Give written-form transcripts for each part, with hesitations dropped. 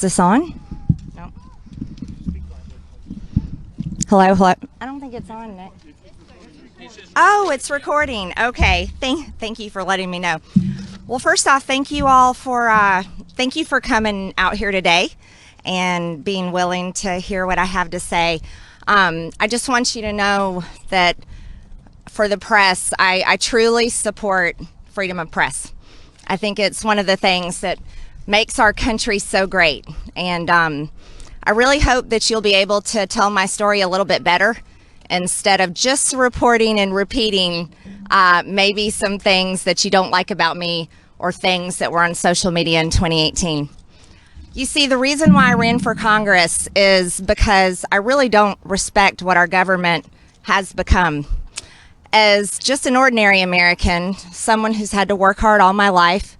Is this on? No. Hello, hello. I don't think it's on, Nick. Oh, it's recording. Okay. Thank you for letting me know. Well, first off, thank you all for coming out here today and being willing to hear what I have to say. I just want you to know that for the press, I truly support freedom of press. I think it's one of the things that makes our country so great. And I really hope that you'll be able to tell my story a little bit better instead of just reporting and repeating maybe some things that you don't like about me or things that were on social media in 2018. You see, the reason why I ran for Congress is because I really don't respect what our government has become. As just an ordinary American, someone who's had to work hard all my life,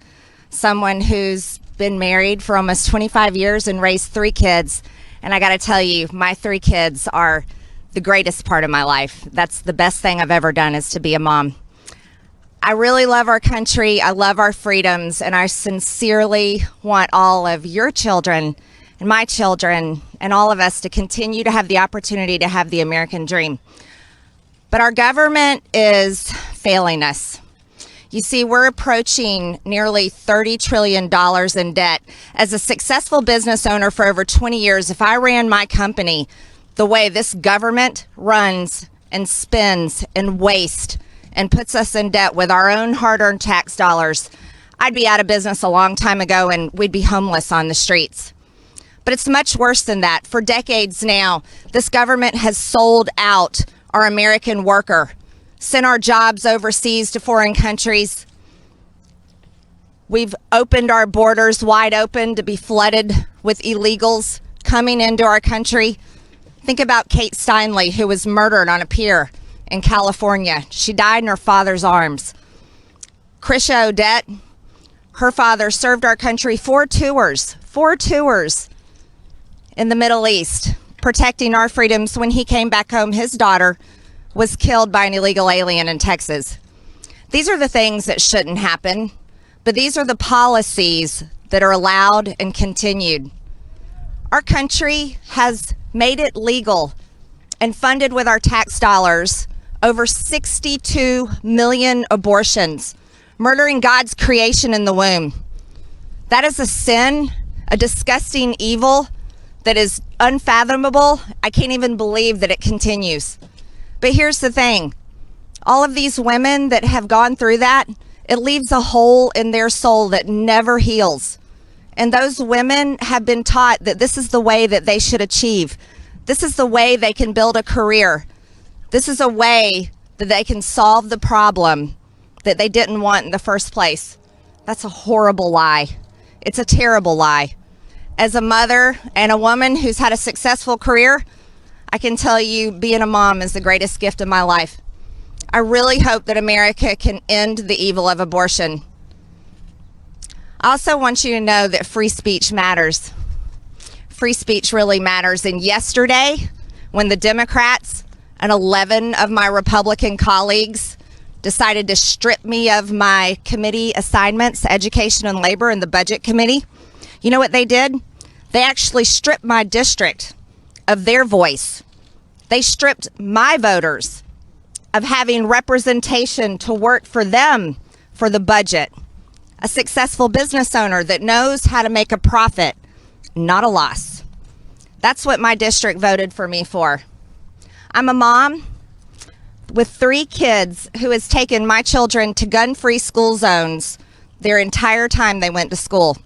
someone who's been married for almost 25 years and raised 3 kids, and I gotta tell you, my 3 kids are the greatest part of my life. That's the best thing I've ever done, is to be a mom. I really love our country, I love our freedoms, and I sincerely want all of your children and my children and all of us to continue to have the opportunity to have the American dream. But our government is failing us. You see, we're approaching nearly $30 trillion in debt. As a successful business owner for over 20 years, if I ran my company the way this government runs and spends and wastes and puts us in debt with our own hard-earned tax dollars, I'd be out of business a long time ago and we'd be homeless on the streets. But it's much worse than that. For decades now, this government has sold out our American worker, sent our jobs overseas to foreign countries. We've opened our borders wide open to be flooded with illegals coming into our country. Think about Kate Steinle, who was murdered on a pier in California. She died in her father's arms. Krisha Odette, her father served our country 4 tours in the Middle East, protecting our freedoms. When he came back home, his daughter was killed by an illegal alien in Texas. These are the things that shouldn't happen, but these are the policies that are allowed and continued. Our country has made it legal and funded with our tax dollars over 62 million abortions, murdering God's creation in the womb. That is a sin, a disgusting evil that is unfathomable. I can't even believe that it continues. But here's the thing. All of these women that have gone through that, it leaves a hole in their soul that never heals. And those women have been taught that this is the way that they should achieve. This is the way they can build a career. This is a way that they can solve the problem that they didn't want in the first place. That's a horrible lie. It's a terrible lie. As a mother and a woman who's had a successful career, I can tell you being a mom is the greatest gift of my life. I really hope that America can end the evil of abortion. I also want you to know that free speech matters. Free speech really matters. And yesterday, when the Democrats and 11 of my Republican colleagues decided to strip me of my committee assignments, Education and Labor and the Budget Committee, you know what they did? They actually stripped my district of their voice. They stripped my voters of having representation to work for them for the budget. A successful business owner that knows how to make a profit, not a loss. That's what my district voted for me for. I'm a mom with 3 kids who has taken my children to gun-free school zones their entire time they went to school.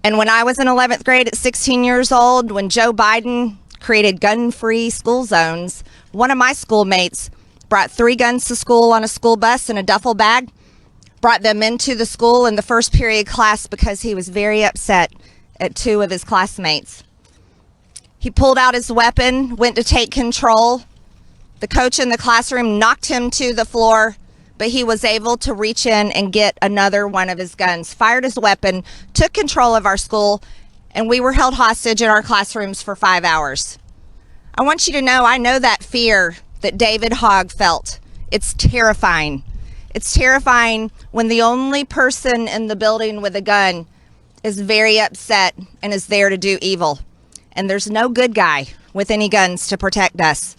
And when I was in 11th grade at 16 years old, when Joe Biden created gun-free school zones, one of my schoolmates brought 3 guns to school on a school bus in a duffel bag, brought them into the school in the first period class because he was very upset at 2 of his classmates. He pulled out his weapon, went to take control. The coach in the classroom knocked him to the floor, but he was able to reach in and get another one of his guns, fired his weapon, took control of our school, and we were held hostage in our classrooms for 5 hours. I want you to know, I know that fear that David Hogg felt. It's terrifying. It's terrifying when the only person in the building with a gun is very upset and is there to do evil. And there's no good guy with any guns to protect us.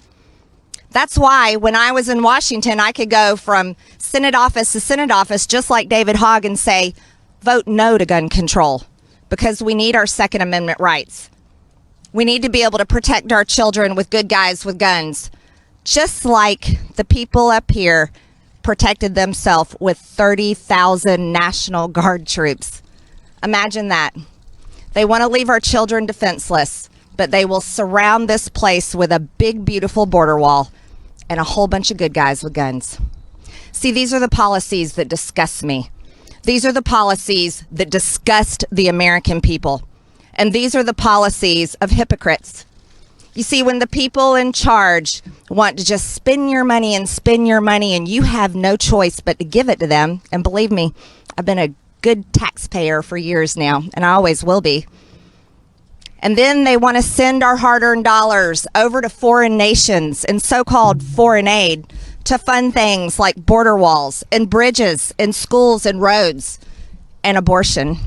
That's why when I was in Washington, I could go from Senate office to Senate office, just like David Hogg, and say, vote no to gun control, because we need our Second Amendment rights. We need to be able to protect our children with good guys with guns, just like the people up here protected themselves with 30,000 National Guard troops. Imagine that. They want to leave our children defenseless, but they will surround this place with a big, beautiful border wall and a whole bunch of good guys with guns. See, these are the policies that disgust me. These are the policies that disgust the American people. And these are the policies of hypocrites. You see, when the people in charge want to just spend your money and you have no choice but to give it to them, and believe me, I've been a good taxpayer for years now, and I always will be. And then they want to send our hard-earned dollars over to foreign nations and so-called foreign aid to fund things like border walls and bridges and schools and roads and abortion.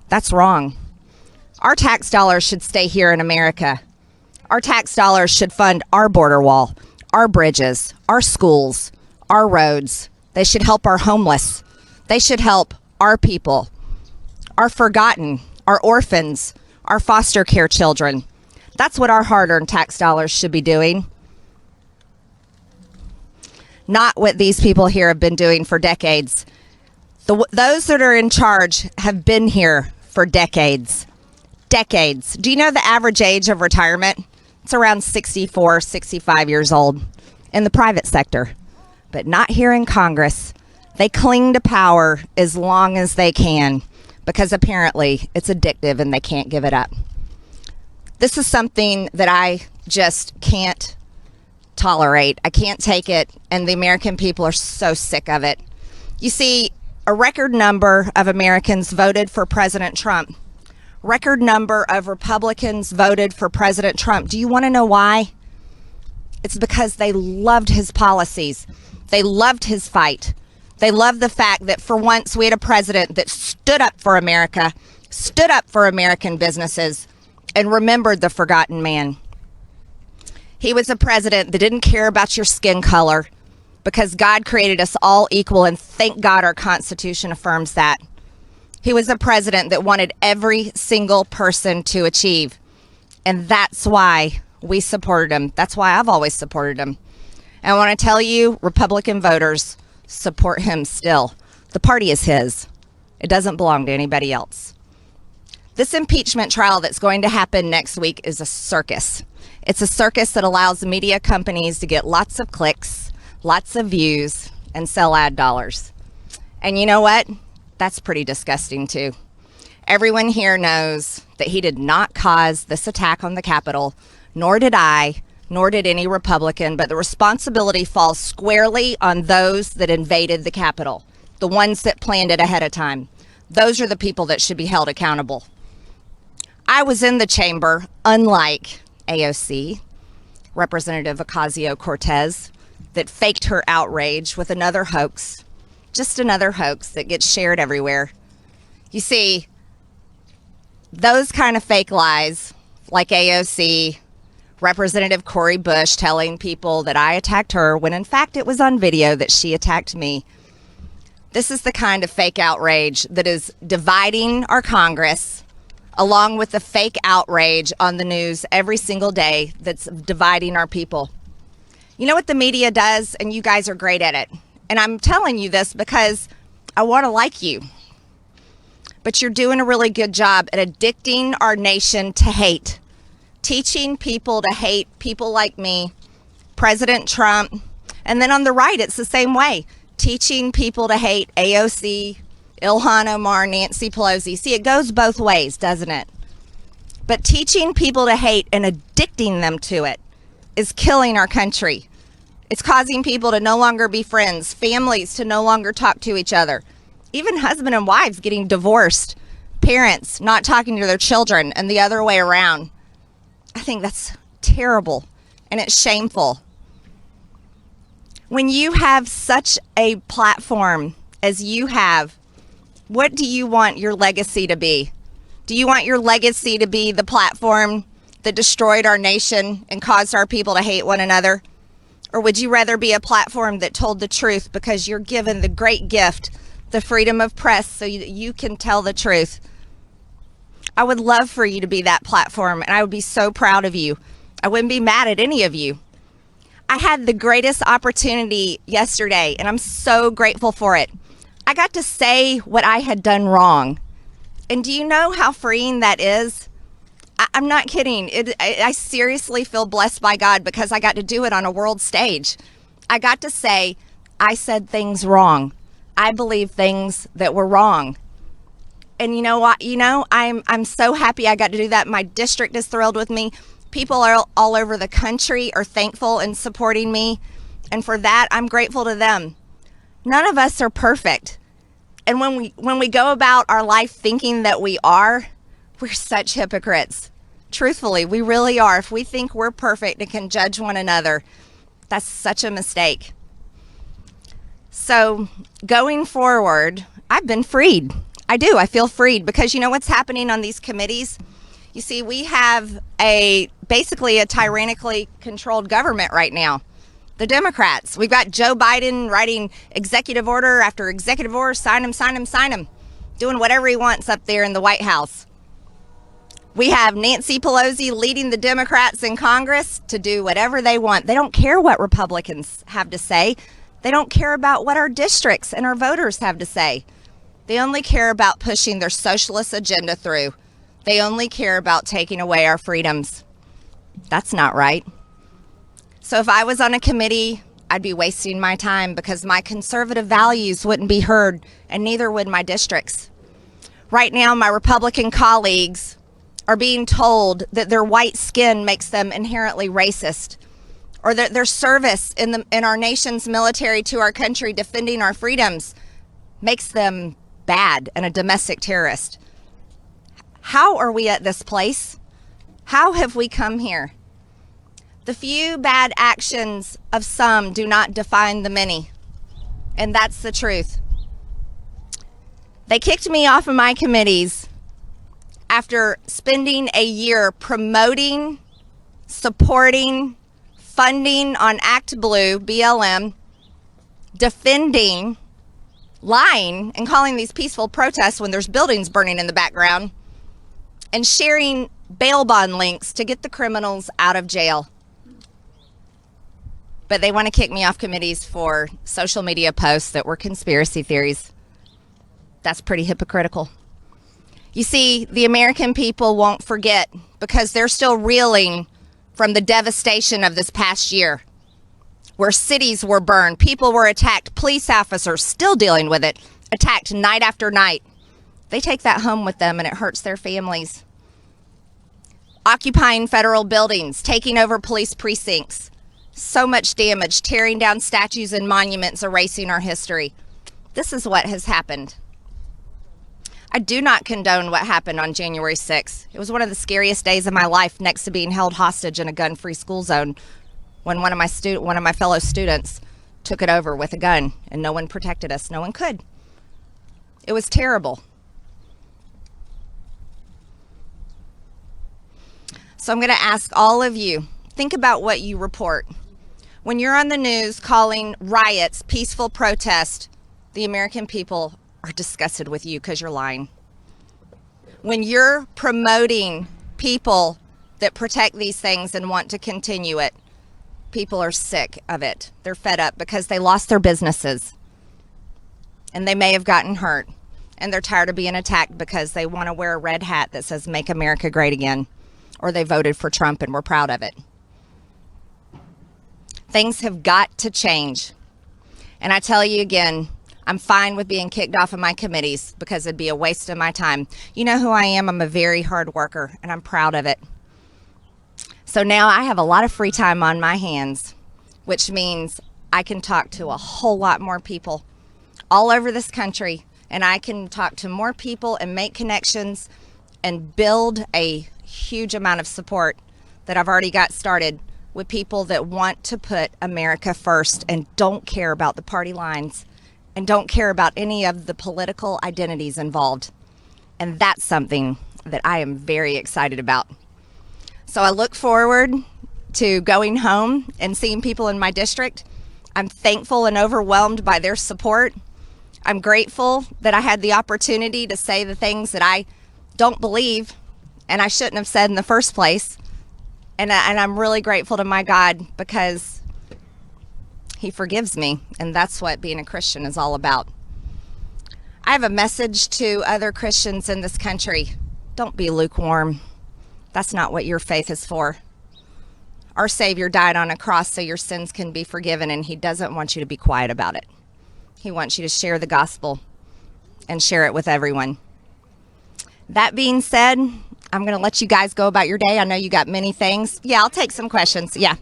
That's wrong. Our tax dollars should stay here in America. Our tax dollars should fund our border wall, our bridges, our schools, our roads. They should help our homeless. They should help our people, our forgotten, our orphans, our foster care children. That's what our hard-earned tax dollars should be doing. Not what these people here have been doing for decades. Those that are in charge have been here for decades. Decades. Do you know the average age of retirement? It's around 64, 65 years old in the private sector, but not here in Congress. They cling to power as long as they can because apparently it's addictive and they can't give it up. This is something that I just can't tolerate. I can't take it, and the American people are so sick of it. You see, a record number of Americans voted for President Trump. Record number of Republicans voted for President Trump. Do you want to know why? It's because they loved his policies. They loved his fight. They loved the fact that for once we had a president that stood up for America, stood up for American businesses, and remembered the forgotten man. He was a president that didn't care about your skin color because God created us all equal, and thank God our Constitution affirms that. He was a president that wanted every single person to achieve, and that's why we supported him. That's why I've always supported him. And I want to tell you, Republican voters support him still. The party is his. It doesn't belong to anybody else. This impeachment trial that's going to happen next week is a circus. It's a circus that allows media companies to get lots of clicks, lots of views, and sell ad dollars. And you know what? That's pretty disgusting too. Everyone here knows that he did not cause this attack on the Capitol, nor did I, nor did any Republican, but the responsibility falls squarely on those that invaded the Capitol, the ones that planned it ahead of time. Those are the people that should be held accountable. I was in the chamber, unlike AOC, Representative Ocasio-Cortez, that faked her outrage with another hoax, just another hoax that gets shared everywhere. You see, those kind of fake lies, like AOC, Representative Cori Bush telling people that I attacked her when in fact it was on video that she attacked me. This is the kind of fake outrage that is dividing our Congress, along with the fake outrage on the news every single day that's dividing our people. You know what the media does, and you guys are great at it. And I'm telling you this because I want to like you. But you're doing a really good job at addicting our nation to hate. Teaching people to hate people like me, President Trump, and then on the right, it's the same way. Teaching people to hate AOC, Ilhan Omar, Nancy Pelosi. See, it goes both ways, doesn't it? But teaching people to hate and addicting them to it is killing our country. It's causing people to no longer be friends, families to no longer talk to each other, even husband and wives getting divorced, parents not talking to their children, and the other way around. I think that's terrible, and it's shameful. When you have such a platform as you have, What do you want your legacy to be? Do you want your legacy to be the platform that destroyed our nation and caused our people to hate one another? Or would you rather be a platform that told the truth because you're given the great gift, the freedom of press, so you can tell the truth? I would love for you to be that platform, and I would be so proud of you. I wouldn't be mad at any of you. I had the greatest opportunity yesterday, and I'm so grateful for it. I got to say what I had done wrong. And do you know how freeing that is? I'm not kidding. I seriously feel blessed by God because I got to do it on a world stage. I got to say, I said things wrong. I believe things that were wrong. And you know what? I'm so happy I got to do that. My district is thrilled with me. People are all over the country are thankful and supporting me. And for that, I'm grateful to them. None of us are perfect. And when we go about our life thinking that we are, we're such hypocrites. Truthfully, we really are. If we think we're perfect and can judge one another, that's such a mistake. So going forward, I've been freed. I do. I feel freed because you know what's happening on these committees? You see, we have basically a tyrannically controlled government right now. The Democrats. We've got Joe Biden writing executive order after executive order, sign him, doing whatever he wants up there in the White House. We have Nancy Pelosi leading the Democrats in Congress to do whatever they want. They don't care what Republicans have to say. They don't care about what our districts and our voters have to say. They only care about pushing their socialist agenda through. They only care about taking away our freedoms. That's not right. So if I was on a committee, I'd be wasting my time because my conservative values wouldn't be heard, and neither would my districts. Right now, my Republican colleagues are being told that their white skin makes them inherently racist, or that their service in our nation's military to our country defending our freedoms makes them bad and a domestic terrorist. How are we at this place? How have we come here? The few bad actions of some do not define the many, and that's the truth. They kicked me off of my committees after spending a year promoting, supporting, funding on Act Blue, BLM, defending, lying, and calling these peaceful protests when there's buildings burning in the background, and sharing bail bond links to get the criminals out of jail. But they want to kick me off committees for social media posts that were conspiracy theories. That's pretty hypocritical. You see, the American people won't forget because they're still reeling from the devastation of this past year, where cities were burned, people were attacked, police officers still dealing with it, attacked night after night. They take that home with them and it hurts their families. Occupying federal buildings, taking over police precincts. So much damage, tearing down statues and monuments, erasing our history. This is what has happened. I do not condone what happened on January 6th. It was one of the scariest days of my life, next to being held hostage in a gun-free school zone when one of my fellow students took it over with a gun and no one protected us. No one could. It was terrible. So I'm going to ask all of you, think about what you report. When you're on the news calling riots peaceful protest, the American people are disgusted with you because you're lying. When you're promoting people that protect these things and want to continue it, people are sick of it. They're fed up because they lost their businesses and they may have gotten hurt, and they're tired of being attacked because they want to wear a red hat that says "Make America Great Again," or they voted for Trump and we're proud of it. Things have got to change. And I tell you again, I'm fine with being kicked off of my committees because it'd be a waste of my time. You know who I am. I'm a very hard worker and I'm proud of it. So now I have a lot of free time on my hands, which means I can talk to a whole lot more people all over this country, and I can talk to more people and make connections and build a huge amount of support that I've already got started with people that want to put America first and don't care about the party lines and don't care about any of the political identities involved. And that's something that I am very excited about. So I look forward to going home and seeing people in my district. I'm thankful and overwhelmed by their support. I'm grateful that I had the opportunity to say the things that I don't believe and I shouldn't have said in the first place. And I'm really grateful to my God because He forgives me, and that's what being a Christian is all about. I have a message to other Christians in this country. Don't be lukewarm. That's not what your faith is for. Our Savior died on a cross so your sins can be forgiven, and He doesn't want you to be quiet about it. He wants you to share the gospel and share it with everyone. That being said, I'm going to let you guys go about your day. I know you got many things. Yeah, I'll take some questions. Yeah.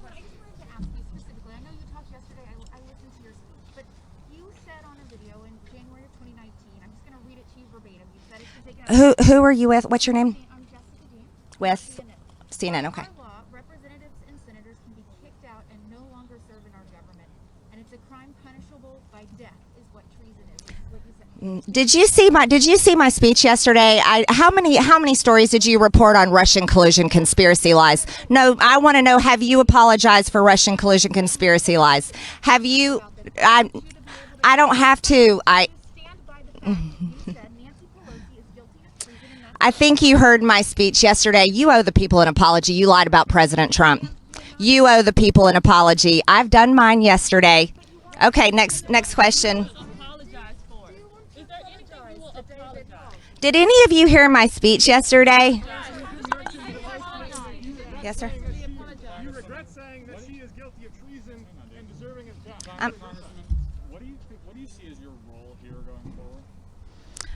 Who are you with? What's your name? I'm Jessica Dean. With CNN, okay. By law, representatives and senators can be kicked out and no longer serve in our government. And it's a crime punishable by death is what treason is. What you said. Did you see my speech yesterday? How many stories did you report on Russian collusion conspiracy lies? No, I want to know, have you apologized for Russian collusion conspiracy lies? Have you I don't have to. I think you heard my speech yesterday. You owe the people an apology. You lied about President Trump. You owe the people an apology. I've done mine yesterday. Okay, next question. Did any of you hear my speech yesterday? Yes, sir. You regret saying that she is guilty of treason and deserving of death. What do you see as your role here going forward?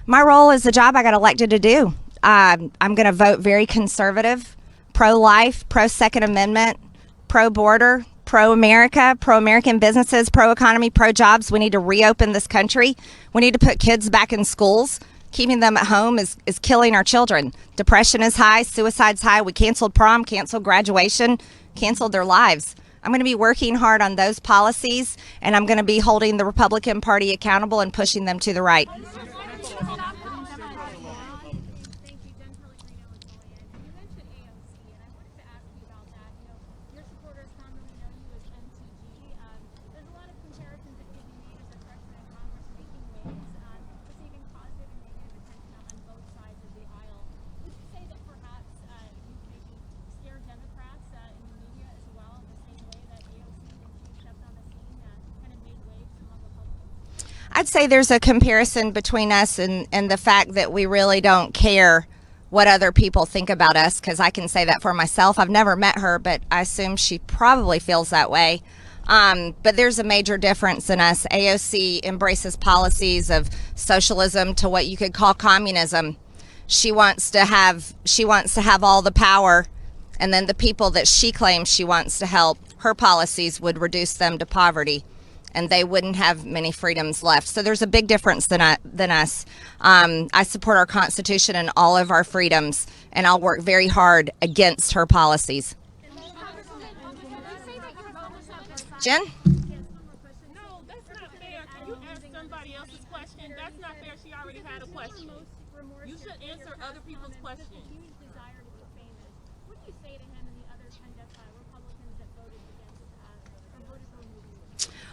My role is the job I got elected to do. I'm going to vote very conservative, pro-life, pro-Second Amendment, pro-border, pro-America, pro-American businesses, pro-economy, pro-jobs. We need to reopen this country. We need to put kids back in schools. Keeping them at home is killing our children. Depression is high, suicide's high. We canceled prom, canceled graduation, canceled their lives. I'm going to be working hard on those policies, and I'm going to be holding the Republican Party accountable and pushing them to the right. I'd say there's a comparison between us and the fact that we really don't care what other people think about us, because I can say that for myself. I've never met her, but I assume she probably feels that way. But there's a major difference in us. AOC embraces policies of socialism to what you could call communism. She wants to have all the power, and then the people that she claims she wants to help, her policies would reduce them to poverty, and they wouldn't have many freedoms left. So there's a big difference than us. I support our Constitution and all of our freedoms, and I'll work very hard against her policies. Jen? No, that's not fair. Can you ask somebody else's question? That's not fair. She already had a question. You should answer other people's questions. What do you say to him and the other 10 Republicans that voted against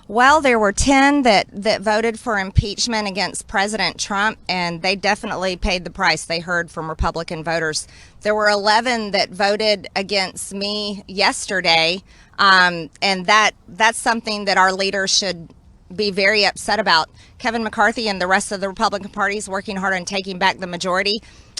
Well, there were 10 that voted for impeachment against President Trump, and they definitely paid the price. They heard from Republican voters. There were 11 that voted against me yesterday, and that's something that our leaders should be very upset about. Kevin McCarthy and the rest of the Republican Party is working hard on taking back the majority,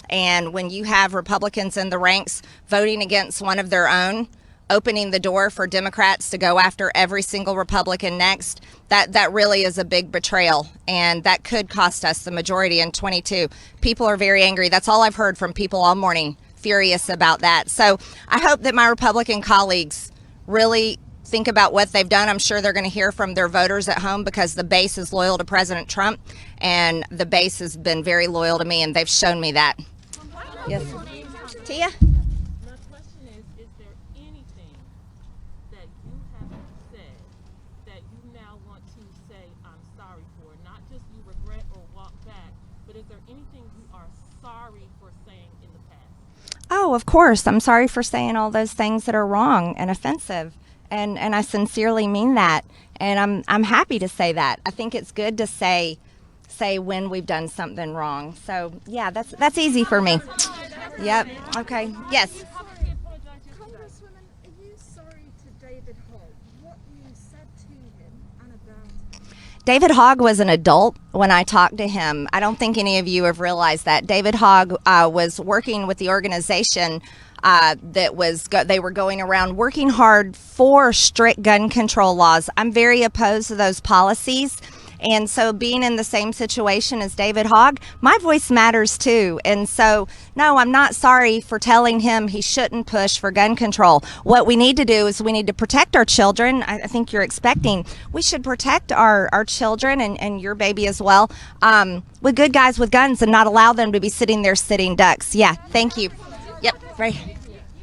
and when you have Republicans in the ranks voting against one of their own, opening the door for Democrats to go after every single Republican next, that really is a big betrayal, and that could cost us the majority in 22. People are very angry. That's all I've heard from people all morning, furious about that. So I hope that my Republican colleagues really think about what they've done. I'm sure they're going to hear from their voters at home, because the base is loyal to President Trump, and the base has been very loyal to me, and they've shown me that. Yes. Tia? is there anything you are sorry for saying in the past? Oh, of course. I'm sorry for saying all those things that are wrong and offensive. And I sincerely mean that. And I'm happy to say that. I think it's good to say when we've done something wrong. So yeah, that's easy for me. Yep. Okay. Yes. Congresswoman, are you sorry to David Hogg? What you said to him and about him? David Hogg was an adult when I talked to him. I don't think any of you have realized that. David Hogg was working with the organization they were going around working hard for strict gun control laws. I'm very opposed to those policies. And so being in the same situation as David Hogg, my voice matters too. And so, no, I'm not sorry for telling him he shouldn't push for gun control. What we need to do is we need to protect our children. I think you're expecting we should protect our children and your baby as well with good guys with guns and not allow them to be sitting there sitting ducks. Yeah, thank you. Yep, right. You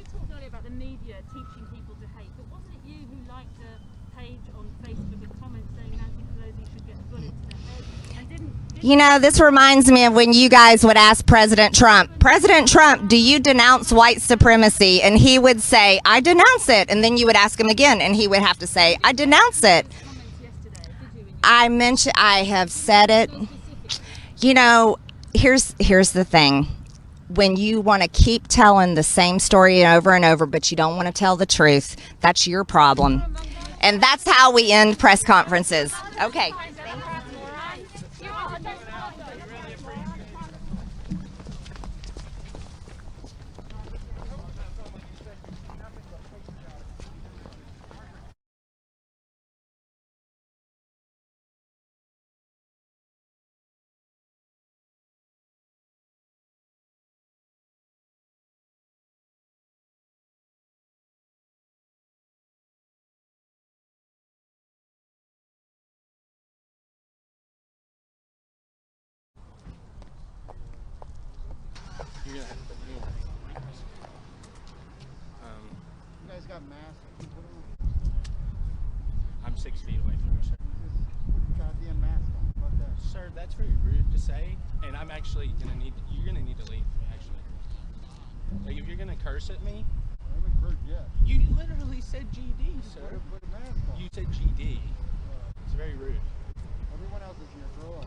talked earlier about the media teaching people to hate, but wasn't it you who liked a page on Facebook with comments saying Nancy Pelosi should get bullets to the head and didn't You know, this reminds me of when you guys would ask President Trump, President Trump, do you denounce white supremacy? And he would say, I denounce it. And then you would ask him again, and he would have to say, I denounce it. comments yesterday, did you? I have said it. You know, here's the thing. When you want to keep telling the same story over and over, but you don't want to tell the truth, that's your problem. And that's how we end press conferences. Okay. You're gonna have to put me in masks. You guys got masks. Put them on. I'm 6 feet away from you, sir. Put your goddamn mask on. Fuck that. Sir, that's very rude to say, and I'm actually you're gonna need to leave, actually. Like, if you're gonna curse at me, I haven't heard yet. you literally said GD, sir. Put a mask on. You said GD. It's very rude. Everyone else is here. Grow up.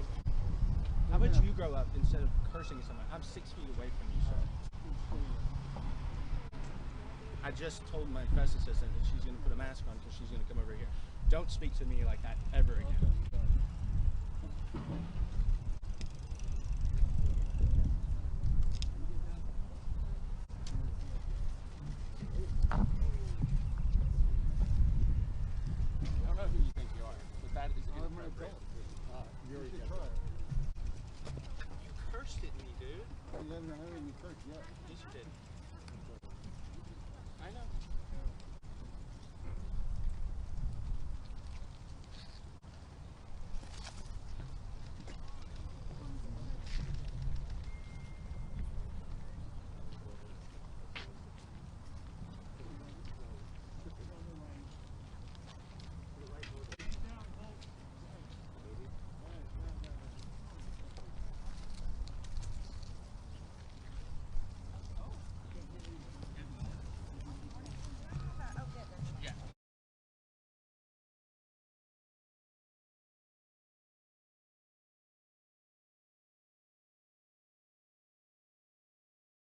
How about you grow up instead of cursing someone? I'm 6 feet away from you, sir. I just told my press assistant that she's gonna put a mask on because she's gonna come over here. Don't speak to me like that ever again. I don't know who you think you are, but that is inappropriate. You should try it. You cursed at me, dude. You haven't heard me curse yet. Yes, you did.